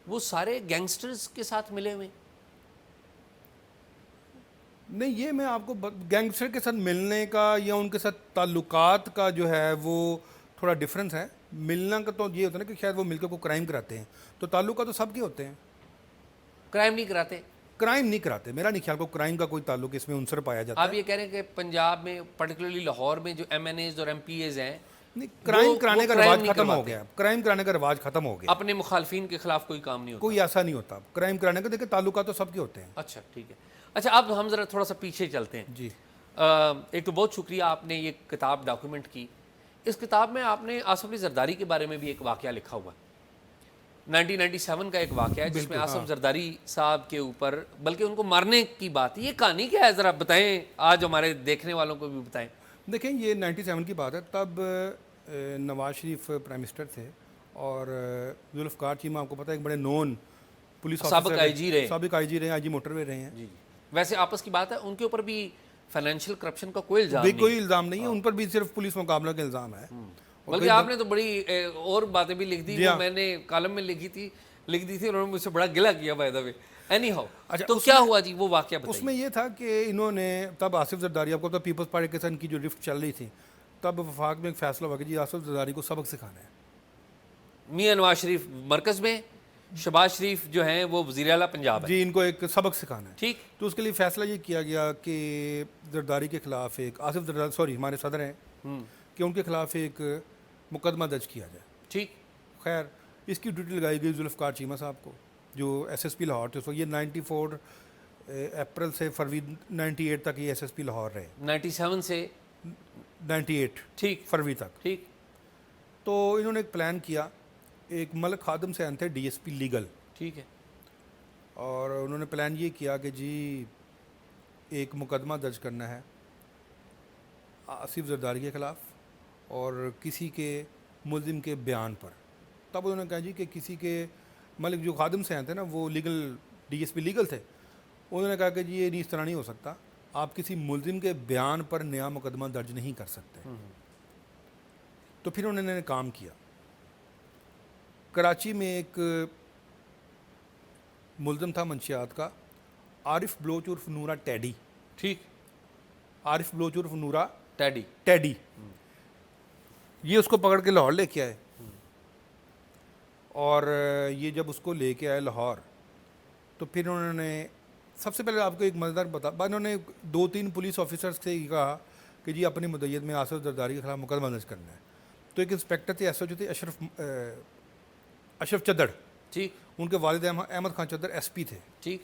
वो सारे गैंगस्टर्स के साथ मिले हुए हैं? नहीं, ये मैं आपको गैंगस्टर के साथ मिलने का या उनके साथ ताल्लुकात का जो है वो थोड़ा डिफरेंस है। मिलना का तो ये होता है ना कि शायद वो मिलकर कोई क्राइम कराते हैं, तो ताल्लुकात तो सबके होते हैं। क्राइम नहीं कराते? क्राइम नहीं कराते, मेरा नहीं ख्याल को क्राइम का कोई ताल्लुक इसमें उनसे पाया जाता आप ये कह रहे हैं कि पंजाब में पर्टिकुलरली लाहौर में जो MNAs और MPAs हैं नहीं, क्राइम कराने का रिवाज खत्म हो करवाते। गया। क्राइम कराने का रिवाज खत्म हो गया। अपने मुखालफिन के खिलाफ कोई काम नहीं होता? कोई ऐसा नहीं होता क्राइम कराने का। देखिए, ताल्लुकात तो सबके होते हैं। अच्छा ठीक है। अच्छा अब हम ज़रा थोड़ा सा पीछे चलते हैं जी। एक तो बहुत शुक्रिया आपने ये किताब डॉक्यूमेंट की। इस किताब में आपने आसिफ अली जरदारी के बारे में भी एक वाक़या लिखा हुआ है। 1997 का एक वाक़या है जिसमें आसिफ जरदारी साहब के ऊपर, बल्कि उनको मारने की बात। ये कहानी क्या है, ज़रा बताएं, आज हमारे देखने वालों को भी बताएं। देखें, ये 97 की बात है। तब नवाज शरीफ प्राइम मिनिस्टर थे और जुल्फ़िकार चीमा, आपको पता है, एक बड़े नोन पुलिस साबिक IG रहे, साबिक IG रहे, IG मोटरवे रहे हैं। जी। वैसे आपस की बात है, उनके ऊपर भी फाइनेंशियल करप्शन का कोई इल्ज़ाम भी नहीं? कोई इल्ज़ाम नहीं है, उन पर भी सिर्फ पुलिस मुकाबला का इल्ज़ाम है। बल्कि आपने तो बड़ी और बातें भी लिख दी, जी वो हाँ। मैंने कॉलम में लिख दी थी, उन्होंने मुझसे बड़ा गिला किया by the way. Any how, अच्छा, तो क्या हुआ जी, वो वाक़या बताइए। उसमें ये था कि इन्होंने तब आसिफ जरदारी, आपको तो पीपल्स पार्टी के साथ इनकी जो रिफ्ट चल रही थी, तब वफाक में एक फैसला हुआ कि जी आसिफ जरदारी को सबक सिखाना है। मियां नवाज शरीफ मरकज़ में, शहबाज शरीफ जो हैं वो वज़ीर आला पंजाब है। जी, इनको एक सबक सिखाना है। ठीक। तो उसके लिए फैसला ये किया गया कि जरदारी के खिलाफ एक आसिफ जरदारी, सॉरी हमारे सदर हैं, कि उनके खिलाफ एक मुकदमा दर्ज किया जाए। ठीक। खैर, इसकी ड्यूटी लगाई गई जुल्फ़िकार चीमा साहब को, जो SSP लाहौर थे। तो ये 94 अप्रैल से फरवरी 98 तक ये SSP लाहौर रहे। 97 से 98 ठीक फरवरी तक। ठीक। तो इन्होंने एक प्लान किया। एक मलिक खादम से थे DSP लीगल, ठीक है। और उन्होंने प्लान ये किया कि जी एक मुकदमा दर्ज करना है आसिफ जरदारी के ख़िलाफ़ और किसी के मुल्ज़िम के बयान पर। तब उन्होंने कहा जी कि किसी के मलिक जो खादम से थे ना, वो लीगल DSP लीगल थे, उन्होंने कहा कि जी ये नहीं, इस तरह नहीं हो सकता, आप किसी मुल्ज़िम के बयान पर नया मुकदमा दर्ज नहीं कर सकते। तो फिर उन्होंने काम किया। कराची में एक मुल्ज़िम था मंशियात का, आरिफ बलोच उर्फ नूरा टैडी। ठीक। आरिफ बलोच उर्फ नूरा टैडी। ये उसको पकड़ के लाहौर लेके आए, और ये जब उसको लेके आए लाहौर, तो फिर उन्होंने सबसे पहले आपको एक मज़ेदार बाद उन्होंने 2-3 पुलिस ऑफिसर्स से कहा कि जी अपनी मुद्दत में आसिफ जरदारी के खिलाफ मुकदमा दर्ज करना है। तो एक इंस्पेक्टर थे एसओ जो थे अशरफ चद्दड़, ठीक उनके वालिद अहमद खान चद्दड़ एसपी थे। ठीक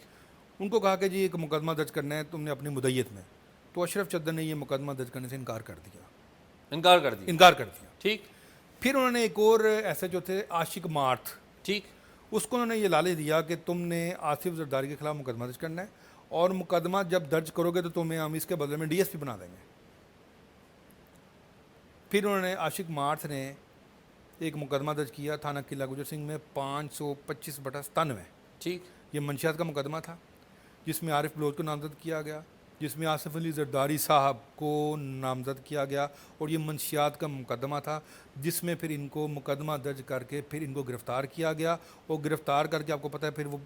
उनको कहा कि जी एक मुकदमा दर्ज करना है तुमने अपनी मुद्दईयत में, तो अशरफ चद्दड़ ने ये मुकदमा दर्ज करने से इनकार कर दिया। इनकार कर दिया। ठीक फिर उन्होंने एक और ऐसे जो थे आशिक मार्थ, ठीक उसको उन्होंने ये लालच दिया कि तुमने आसिफ जरदारी के खिलाफ मुकदमा दर्ज करना है, और मुकदमा जब दर्ज करोगे तो तुम्हें हम इसके बदले में डीएसपी बना देंगे। फिर उन्होंने आशिक मार्थ ने एक मुकदमा दर्ज किया थाना किला गुजर सिंह में 525/97। ठीक ये मंशियात का मुकदमा था, जिसमें आरिफ बलोच को नामजद किया गया, जिसमें आसिफ अली जरदारी साहब को नामजद किया गया, और ये मंशियात का मुकदमा था जिसमें फिर इनको मुकदमा दर्ज करके फिर इनको गिरफ़्तार किया गया, और गिरफ़्तार करके आपको पता है फिर वो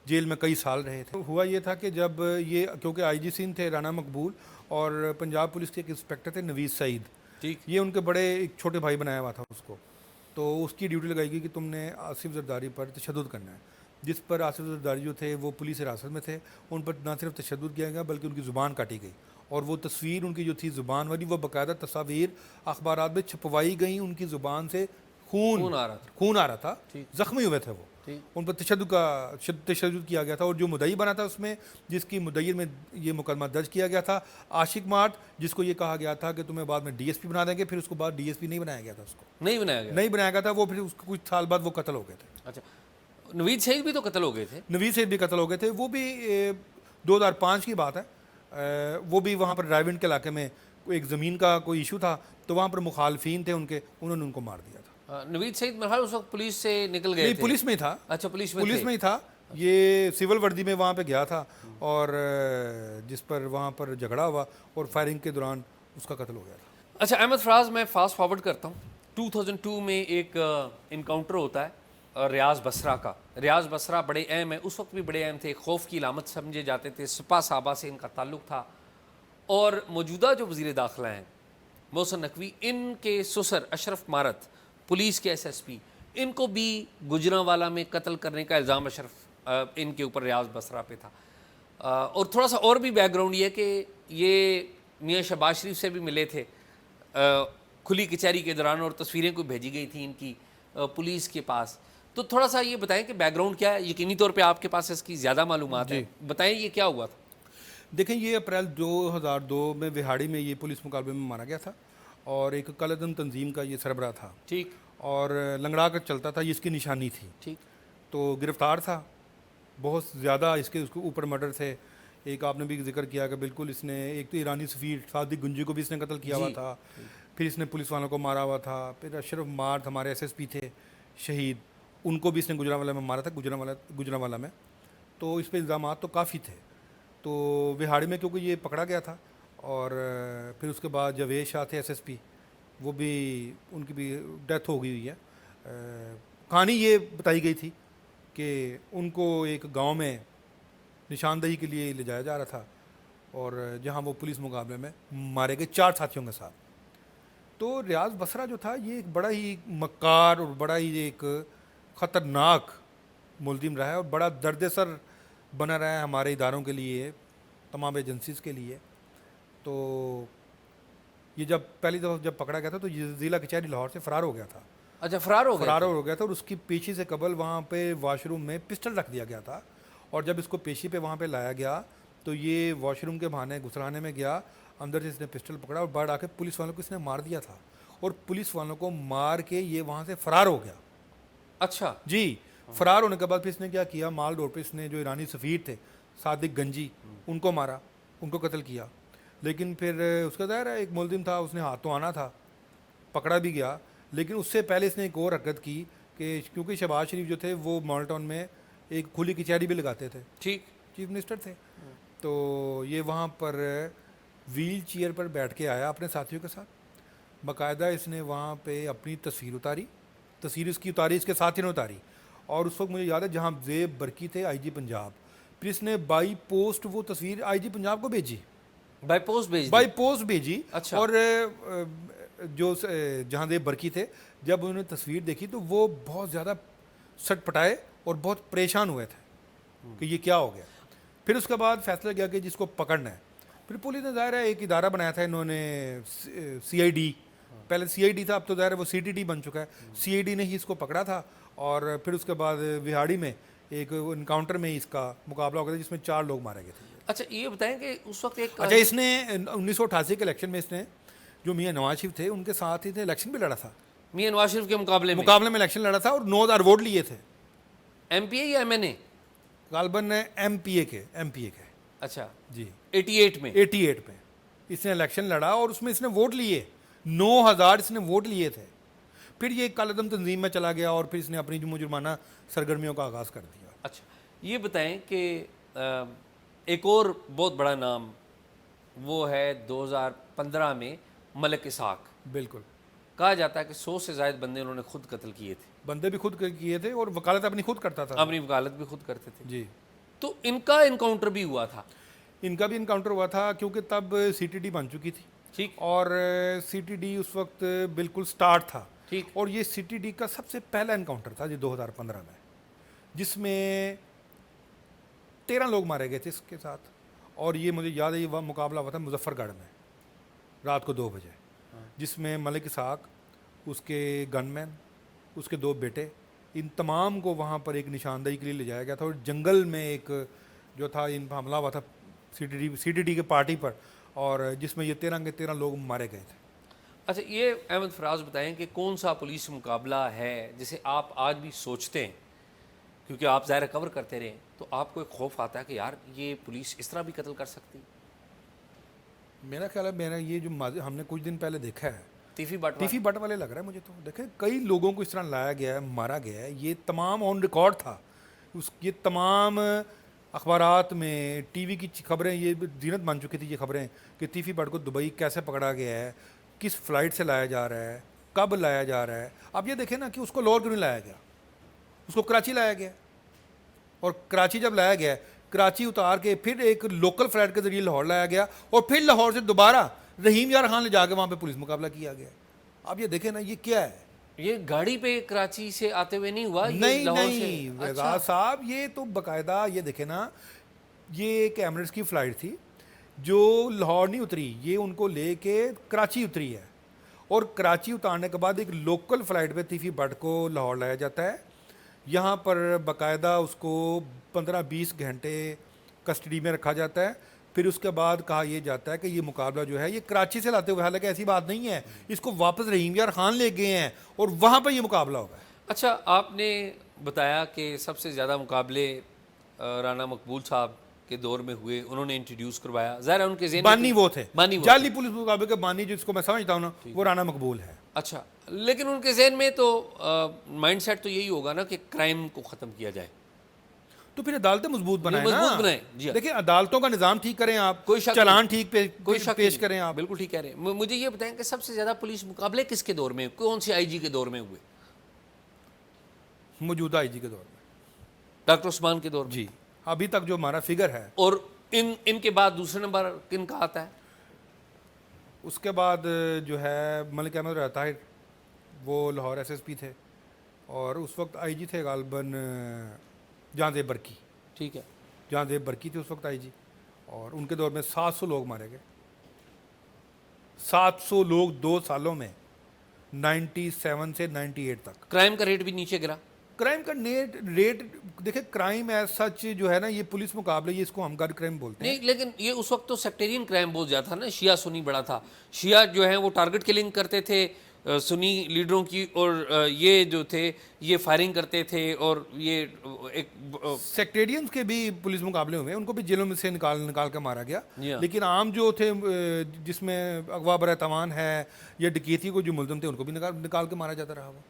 जेल में कई साल रहे थे। हुआ ये था कि जब ये, क्योंकि आईजी सिंध थे राना मकबूल और पंजाब पुलिस के एक इंस्पेक्टर थे नवीज़ सईद, ठीक ये उनके बड़े एक छोटे भाई बनाया हुआ था उसको, तो उसकी ड्यूटी लगाई गई कि तुमने आसिफ जरदारी पर तशद्दुद करना है, जिस पर आसिफ जरदारी जो थे वो पुलिस हिरासत में थे। उन पर ना सिर्फ तशद्दुद किया गया बल्कि उनकी ज़ुबान काटी गई, और वो तस्वीर उनकी जो थी ज़ुबान वाली, वो बाकायदा तस्वीर अखबारात में छपवाई गई, उनकी ज़ुबान से खून आ रहा था, ज़ख्मी हुए थे वो, उन पर तशद्दुद किया गया था। और जो मुद्दई बना था उसमें, जिसकी मुद्दई में ये मुकदमा दर्ज किया गया था, आशिक मार्ट, जिसको ये कहा गया था कि तुम्हें बाद में डीएसपी बना देंगे, फिर उसको बाद डीएसपी नहीं बनाया गया था, उसको नहीं बनाया गया था, वो फिर उसको कुछ साल बाद वो कत्ल हो गए थे। अच्छा, नवीद सईद भी तो कत्ल हो गए थे। नवीद सईद भी कत्ल हो गए थे, वो भी 2005 की बात है। वो भी वहाँ पर ड्राइविंग के इलाके में एक ज़मीन का कोई इशू था, तो वहाँ पर मुखालफिन थे उनके, उन्होंने उनको मार दिया था। नवीद सईद मेरे ख्याल उस वक्त पुलिस से निकल गए थे। पुलिस में ही था। अच्छा, पुलिस में ही था। ये सिविल वर्दी में वहाँ पे गया था, और जिस पर वहाँ पर झगड़ा हुआ और फायरिंग के दौरान उसका कत्ल हो गया था। अच्छा अहमद फराज, मैं फास्ट फॉरवर्ड करता हूँ। 2002 में एक इनकाउंटर होता है रियाज बसरा का। रियाज बसरा बड़े अहम है, उस वक्त भी बड़े अहम थे, खौफ की इलामत समझे जाते थे, सिपा साहबा से इनका ताल्लुक़ था। और मौजूदा जो वज़ीर दाखिला हैं मोहसिन नकवी, इनके ससुर अशरफ मारत पुलिस के एसएसपी, इनको भी गुजरांवाला में कत्ल करने का इल्ज़ाम अशरफ इनके ऊपर रियाज बसरा पे था। और थोड़ा सा और भी बैकग्राउंड ये कि ये मियाँ शहबाज शरीफ से भी मिले थे खुली कचहरी के दौरान, और तस्वीरें कोई भेजी गई थी इनकी पुलिस के पास। तो थोड़ा सा ये बताएं कि बैकग्राउंड क्या है, यकीनी तौर पे आपके पास इसकी ज़्यादा मालूमात है, बताएं ये क्या हुआ था। देखें, ये अप्रैल 2002 में विहाड़ी में ये पुलिस मुकाबले में मारा गया था, और एक कलदम तंजीम का ये सरबराह था। ठीक। और लंगड़ा कर चलता था, ये इसकी निशानी थी। ठीक। तो गिरफ्तार था, बहुत ज़्यादा इसके उसके ऊपर मर्डर थे। एक आपने भी जिक्र किया कि बिल्कुल इसने, एक तो ईरानी सफ़ीर सादिक गुंजी को भी इसने कत्ल किया हुआ था, फिर इसने पुलिस वालों को मारा हुआ था, फिर अशरफ मार्थ हमारे एसएसपी थे शहीद, उनको भी इसने गुजरांवाला में मारा था, गुजरांवाला में। तो इस पर इल्ज़ाम तो काफ़ी थे। तो विहाड़ी में क्योंकि ये पकड़ा गया था, और फिर उसके बाद जवेद शाह थे एसएसपी, वो भी, उनकी भी डेथ हो गई हुई है। कहानी ये बताई गई थी कि उनको एक गांव में निशानदही के लिए ले जाया जा रहा था, और जहां वो पुलिस मुकाबले में मारे गए 4 साथियों के साथ। तो रियाज बसरा जो था, ये एक बड़ा ही मक्कार और बड़ा ही एक ख़तरनाक मुलजिम रहा है, और बड़ा दर्द-ए-सर बना रहा है हमारे इदारों के लिए, तमाम एजेंसीज़ के लिए। तो ये जब पहली दफ़ा जब पकड़ा गया था, तो ये ज़िला कचहरी लाहौर से फ़रार हो गया था। अच्छा, फ़रार हो गया था, और उसकी पेशी से कबल वहाँ पे वॉशरूम में पिस्टल रख दिया गया था, और जब इसको पेशी पे वहाँ पे लाया गया, तो ये वॉशरूम के बहाने गुस्लाने में गया, अंदर से इसने पिस्टल पकड़ा और बाहर आके पुलिस वालों को इसने मार दिया था, और पुलिस वालों को मार के ये वहाँ से फ़रार हो गया। अच्छा जी। फ़रार होने के बाद फिर इसने क्या किया, माल रोड पर इसने जो ईरानी सफ़ीर थे सादिक गंजी, उनको मारा, उनको कत्ल किया। लेकिन फिर उसका ज़ाहिर है एक मुलजिम था, उसने हाथ तो आना था, पकड़ा भी गया। लेकिन उससे पहले इसने एक और हरकत की कि क्योंकि शहबाज शरीफ जो थे वो मॉडल टाउन में एक खुली कचहरी भी लगाते थे, ठीक, चीफ मिनिस्टर थे, तो ये वहाँ पर व्हील चेयर पर बैठ के आया अपने साथियों के साथ। बाकायदा इसने वहाँ पे अपनी तस्वीर उतारी, तस्वीर इसकी उतारी, इसके साथियों ने उतारी, और उस वक्त मुझे याद है जहाँ ज़ेब बरकी थे आईजी पंजाब, फिर इसने बाई पोस्ट वो तस्वीर आईजी पंजाब को भेजी, बाई पोस्ट भेजी। अच्छा। और जो जहाँ ज़ेब बरकी थे, जब उन्होंने तस्वीर देखी तो वो बहुत ज़्यादा सटपटाए और बहुत परेशान हुए थे कि ये क्या हो गया। फिर उसके बाद फैसला किया कि जिसको पकड़ना है। फिर पुलिस ने ज़ाहिर है एक इदारा बनाया था इन्होंने, CID पहले सीआईडी था, अब तो ज़ाहिर है वो सीटीडी बन चुका है। सीआईडी ने ही इसको पकड़ा था और फिर उसके बाद विहाड़ी में एक इनकाउंटर में ही इसका मुकाबला हो गया था जिसमें 4 लोग मारे गए थे। अच्छा ये बताएं कि उस वक्त एक अच्छा, इसने 1988 के इलेक्शन में इसने जो मियाँ नवाज शरीफ थे उनके साथ ही इलेक्शन भी लड़ा था, मियां नवाज शरीफ के मुकाबले में इलेक्शन लड़ा था और 9,000 वोट लिए थे। एमपीए या एमएनए? गालबन एमपीए के अच्छा जी, 88 में। 88 पे इसने इलेक्शन लड़ा और उसमें इसने वोट लिए, 9,000 इसने वोट लिए थे। फिर ये कालदम तंजीम में चला गया और फिर इसने अपनी जुर्माना सरगर्मियों का आगाज़ कर दिया। अच्छा ये बताएं कि एक और बहुत बड़ा नाम वो है 2015 में मलिक इसहाक। बिल्कुल, कहा जाता है कि 100 से ज़ायद बंदे उन्होंने खुद कत्ल किए थे। बंदे भी खुद किए थे और वकालत अपनी खुद करता था। अपनी वकालत भी खुद करते थे। जी, तो इनका इनकाउंटर भी हुआ था। इनका भी इनकाउंटर हुआ था क्योंकि तब सीटीडी बन चुकी थी ठीक और सीटीडी उस वक्त बिल्कुल स्टार्ट था। ठीक। और ये सीटीडी का सबसे पहला इनकाउंटर था जी 2015 में, जिसमें 13 लोग मारे गए थे इसके साथ। और ये मुझे याद है, ये वह मुकाबला हुआ था मुजफ्फरगढ़ में रात को 2 बजे, जिसमें मलिक इसहाक, उसके गनमैन, उसके 2 बेटे, इन तमाम को वहाँ पर एक निशानदेही के लिए ले जाया गया था। और जंगल में एक जो था इन पर हमला हुआ था सीटीडी के पार्टी पर, और जिसमें ये 13 के 13 लोग मारे गए थे। अच्छा ये अहमद फराज बताएं कि कौन सा पुलिस मुकाबला है जिसे आप आज भी सोचते हैं, क्योंकि आप ज़ाहिर कवर करते रहे, तो आपको एक खौफ आता है कि यार ये पुलिस इस तरह भी कत्ल कर सकती? मेरा ख्याल है, मेरा ये जो हमने कुछ दिन पहले देखा है, तीफी बट टीफी बट वाले लग रहा है मुझे तो। देखे कई लोगों को इस तरह लाया गया है, मारा गया है, ये तमाम ऑन रिकॉर्ड था। ये तमाम अखबारात में, टीवी की खबरें, ये जीनत बन चुकी थी ये खबरें कि तीफी बट को दुबई कैसे पकड़ा गया है, किस फ्लाइट से लाया जा रहा है, कब लाया जा रहा है। अब ये देखें ना कि उसको लाहौर क्यों नहीं लाया गया, उसको कराची लाया गया। और कराची जब लाया गया, कराची उतार के फिर एक लोकल फ्लाइट के जरिए लाहौर लाया गया और फिर लाहौर से दोबारा रहीम यार खान ले जाके वहाँ पे पुलिस मुकाबला किया गया। अब ये देखें ना, ये क्या है? ये गाड़ी पे कराची से आते हुए नहीं हुआ? ये नहीं लाहौर नहीं से? वेगास साहब, ये तो बकायदा ये देखे ना, ये एक एमरेट्स की फ़्लाइट थी जो लाहौर नहीं उतरी, ये उनको लेके कराची उतरी है। और कराची उतारने के बाद एक लोकल फ़्लाइट पे तीफी बट को लाहौर लाया जाता है। यहाँ पर बकायदा उसको 15-20 घंटे कस्टडी में रखा जाता है। फिर उसके बाद कहा यह जाता है कि ये मुकाबला जो है ये कराची से लाते हुए, हालांकि ऐसी बात नहीं है, इसको वापस रहीम यार खान ले गए हैं और वहाँ पर ये मुकाबला होगा। अच्छा आपने बताया कि सबसे ज़्यादा मुकाबले राना मकबूल साहब के दौर में हुए, उन्होंने इंट्रोड्यूस करवाया। ज़ाहिर है उनके ज़हन में बानी वो थे, बानी वो जाली पुलिस मुकाबले के बानी जिसको मैं समझता हूँ ना, वो राना मकबूल है। अच्छा, लेकिन उनके जहन में तो माइंड सेट तो यही होगा ना कि क्राइम को ख़त्म किया जाए, तो फिर अदालतें मजबूत बनाए ना। मजबूत बनाए। जी हाँ। देखिए अदालतों का निज़ाम ठीक करें आप, कोई शक चालान ठीक कोई शक पेश नहीं। करें आप। बिल्कुल ठीक कह रहे हैं। मुझे ये बताएं कि सबसे ज़्यादा पुलिस मुकाबले किसके दौर में, कौन से आईजी के दौर में हुए? मौजूदा आईजी के दौर में, डॉक्टर उस्मान के दौर में। जी, अभी तक जो हमारा फिगर है। और इनके बाद दूसरे नंबर किन का आता है? उसके बाद जो है मलिक अहमद रहताहिर, वो लाहौर एसएसपी थे और उस वक्त आईजी थे गालबन जहांजेब बरकी। ठीक है। जहांजेब बरकी थे उस वक्त आईजी, और उनके दौर में 700 लोग मारे गए। 700 लोग 2 सालों में, 97 से 98 तक। क्राइम का रेट भी नीचे गिरा। क्राइम का रेट देखिए, क्राइम एज सच जो है ना, ये पुलिस मुकाबले, ये इसको हम गन क्राइम बोलते हैं। नहीं, लेकिन ये उस वक्त तो सेक्टेरियन क्राइम बहुत ज़्यादा था ना, शिया सुन्नी बड़ा था। शिया जो है वो टारगेट किलिंग करते थे सुन्नी लीडरों की, और ये जो थे ये फायरिंग करते थे, और ये एक सेक्टेरियंस के भी पुलिस मुकाबले हुए, उनको भी जेलों में से निकाल के मारा गया। जी हाँ। लेकिन आम जो थे, जिसमें अगवा बरतवान है या डकैती को जो मुलजम थे, उनको भी निकाल के मारा जाता रहा। वो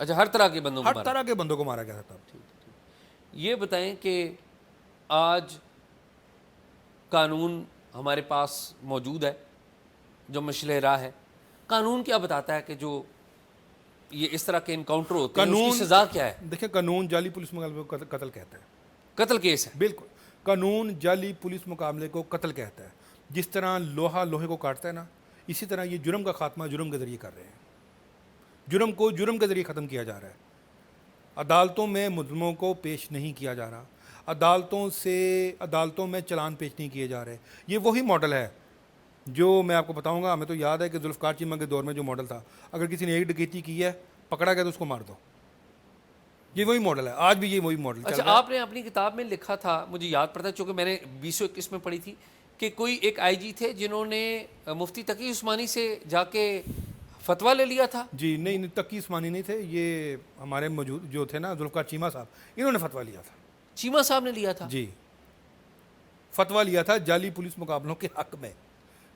अच्छा, हर तरह के बंदों को हर मारा। तरह के बंदों को मारा गया था तब। ये बताएं कि आज कानून हमारे पास मौजूद है जो मशले राह है, कानून क्या बताता है कि जो ये इस तरह के इनकाउंटर होते हैं उसकी सजा क्या है? देखिए, कानून जाली पुलिस मुकाबले को कत्ल कहता है। कत्ल केस है। बिल्कुल, कानून जाली पुलिस मुकाबले को कत्ल कहता है। जिस तरह लोहा लोहे को काटता है ना, इसी तरह ये जुर्म का खात्मा जुर्म के जरिए कर रहे हैं। जुर्म को जुर्म के जरिए ख़त्म किया जा रहा है। अदालतों में मुजरिमों को पेश नहीं किया जा रहा, अदालतों में चालान पेश नहीं किए जा रहे। ये वही मॉडल है जो मैं आपको बताऊंगा, हमें तो याद है कि जुल्फ़कार चीमा के दौर में जो मॉडल था, अगर किसी ने एक डकैती की है, पकड़ा गया तो उसको मार दो। ये वही मॉडल है, आज भी ये वही मॉडल चल अच्छा, रहा है। आपने अपनी किताब में लिखा था, मुझे याद पड़ता है चूँकि मैंने 2021 में पढ़ी थी, कि कोई एक आईजी थे जिन्होंने मुफ्ती तकी उस्मानी से जाके फतवा ले लिया था। जी नहीं नहीं, तकी उस्मानी नहीं थे ये, हमारे मौजूद जो थे ना जुल्फ़कार चीमा साहब, इन्होंने फतवा लिया था। चीमा साहब ने लिया था। जी, फतवा लिया था जाली पुलिस मुकाबलों के हक में,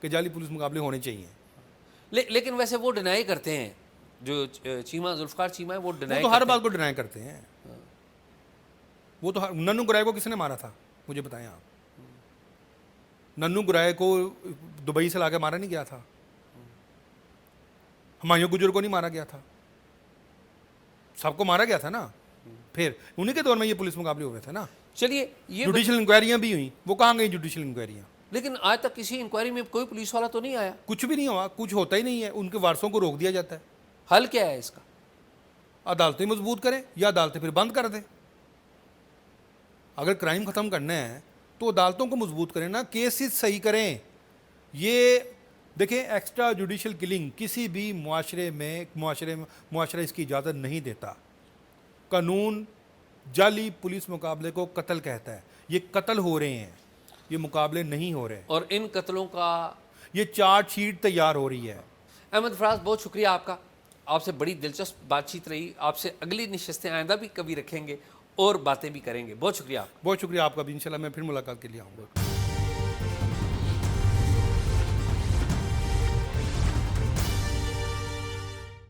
कि जाली पुलिस मुकाबले होने चाहिए। लेकिन वैसे वो डिनाई करते हैं, जो चीमा जुल्फ़कार चीमा है वो वो डिनाई तो हर करते बात को डिनाई करते हैं। वो तो नन्नू गुराए को किसने मारा था, मुझे बताएं आप। नन्नू गुराए को दुबई से लाके मारा नहीं गया था, हुमायूं गुजर को नहीं मारा गया था, सबको मारा गया था ना। फिर उन्हीं के दौर में ये पुलिस मुकाबले हुए थे ना। हैं। चलिए ये जुडिशल इंक्वायरियां भी हुई, वो कहाँ गई जुडिशल इंक्वायरियां? लेकिन आज तक किसी इंक्वायरी में कोई पुलिस वाला तो नहीं आया। कुछ भी नहीं हुआ, कुछ होता ही नहीं है, उनके वारसों को रोक दिया जाता है। हल क्या है इसका? अदालतें मजबूत करें या अदालतें फिर बंद कर दें। अगर क्राइम ख़त्म करना है तो अदालतों को मजबूत करें ना, केसेस सही करें। ये देखें, एक्स्ट्रा जुडिशल किलिंग किसी भी मुआशरा इसकी इजाज़त नहीं देता। कानून जाली पुलिस मुकाबले को कत्ल कहता है। ये कत्ल हो रहे हैं, ये मुकाबले नहीं हो रहे। और इन कत्लों का ये चार्जशीट तैयार हो रही है। अहमद फराज, बहुत शुक्रिया आपका। आपसे बड़ी दिलचस्प बातचीत रही। आपसे अगली नशस्तें आइंदा भी कभी रखेंगे और बातें भी करेंगे। बहुत शुक्रिया आपका। बहुत शुक्रिया आपका भी। इंशाल्लाह मैं फिर मुलाकात के लिए आऊँगा।